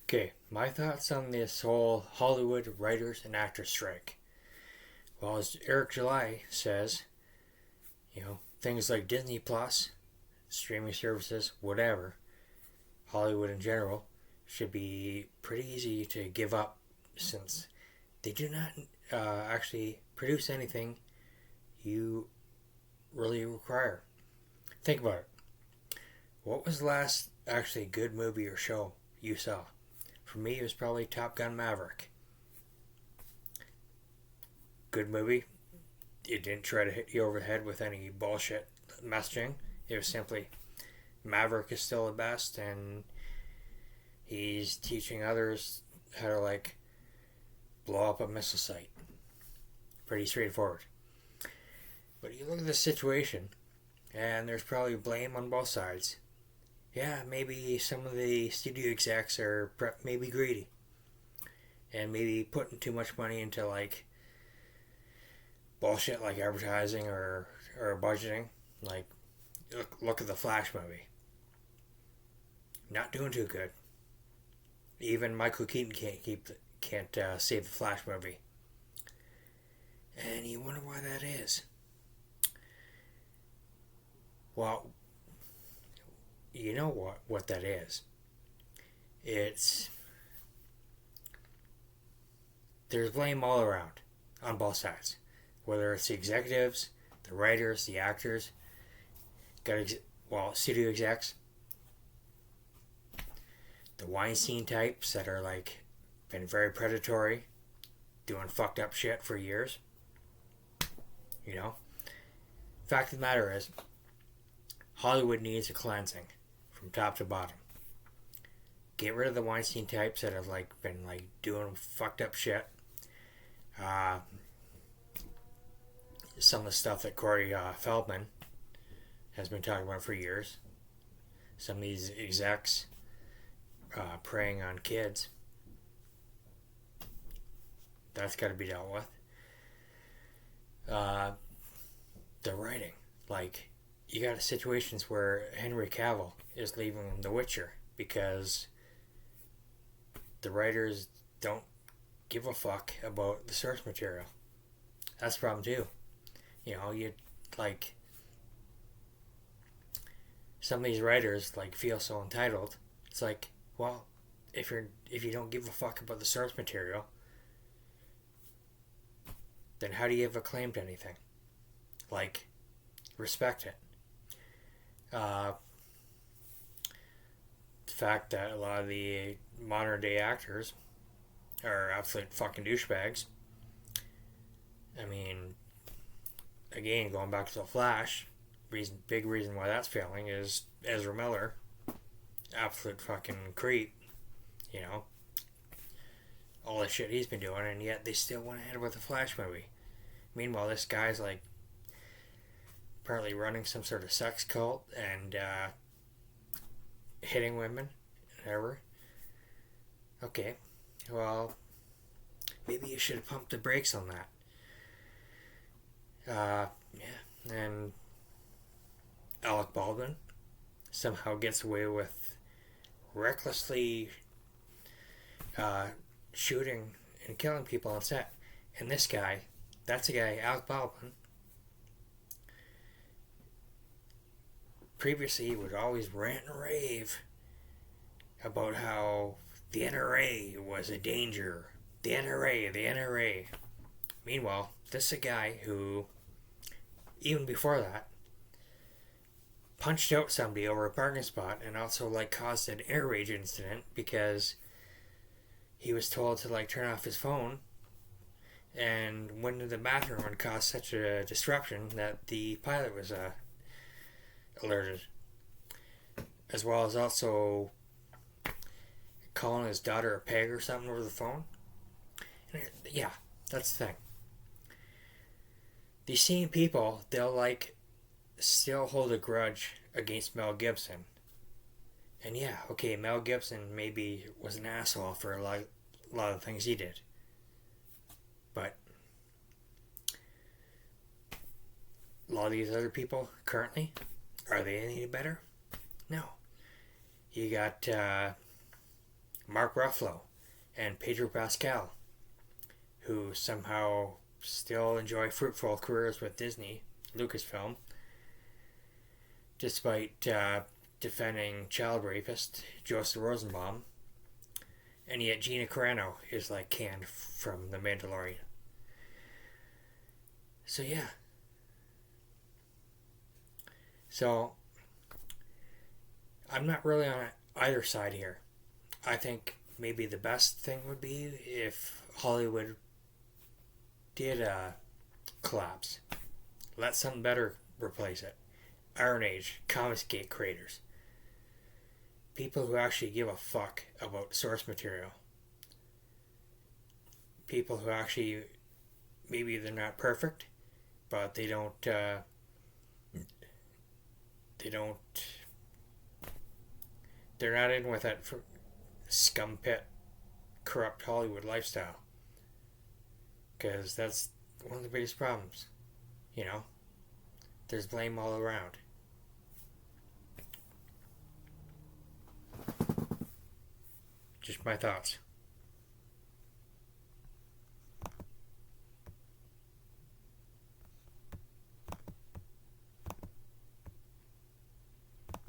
Okay, my thoughts on this whole Hollywood writers and actors strike. Well, as Eric July says, things like Disney Plus, streaming services, whatever, Hollywood in general, should be pretty easy to give up since they do not actually produce anything you really require. Think about it. What was the last actually good movie or show you saw? For me, it was probably Top Gun Maverick. Good movie. It didn't try to hit you over the head with any bullshit messaging. It was simply Maverick is still the best, and he's teaching others how to blow up a missile site. Pretty straightforward. But you look at the situation, and there's probably blame on both sides. Yeah, maybe some of the studio execs are maybe greedy, and maybe putting too much money into bullshit like advertising or budgeting. Look at the Flash movie. Not doing too good. Even Michael Keaton can't save the Flash movie. And you wonder why that is. Well, you know what that is. There's blame all around on both sides. Whether it's the executives, the writers, the actors, studio execs, the Weinstein types that are been very predatory, doing fucked up shit for years. Fact of the matter is, Hollywood needs a cleansing from top to bottom. Get rid of the Weinstein types that have been doing fucked up shit. Some of the stuff that Corey Feldman has been talking about for years. Some of these execs preying on kids. That's got to be dealt with. The writing. You got situations where Henry Cavill is leaving The Witcher because the writers don't give a fuck about the source material. That's the problem too. Some of these writers feel so entitled. It's well, if you don't give a fuck about the source material, then how do you have a claim to anything? Respect it. The fact that a lot of the modern day actors are absolute fucking douchebags. I mean, again, going back to the Flash, big reason why that's failing is Ezra Miller, absolute fucking creep. All the shit he's been doing, and yet they still went ahead with the Flash movie. Meanwhile, this guy's apparently running some sort of sex cult and hitting women, whatever. Okay, well, maybe you should have pumped the brakes on that. Yeah, and Alec Baldwin somehow gets away with recklessly shooting and killing people on set. And this guy, that's a guy, Alec Baldwin, previously would always rant and rave about how the NRA was a danger. The NRA. Meanwhile, this is a guy who, even before that, punched out somebody over a parking spot and also caused an air rage incident because he was told to turn off his phone and went into the bathroom and caused such a disruption that the pilot was alerted, as well as also calling his daughter a peg or something over the phone. And yeah, that's the thing. These same people, they'll still hold a grudge against Mel Gibson. And yeah, okay, Mel Gibson maybe was an asshole for a lot of the things he did. But a lot of these other people currently, are they any better? No. You got Mark Ruffalo and Pedro Pascal, who somehow still enjoy fruitful careers with Disney, Lucasfilm, despite defending child rapist Joseph Rosenbaum, and yet Gina Carano is like canned from The Mandalorian. So yeah. So I'm not really on either side here. I think maybe the best thing would be if Hollywood did collapse. Let something better replace it. Iron Age, Comicsgate creators. People who actually give a fuck about source material. People who actually, maybe they're not perfect, but they don't, they're not in with that scum pit, corrupt Hollywood lifestyle. Because that's one of the biggest problems. You know? There's blame all around. Just my thoughts.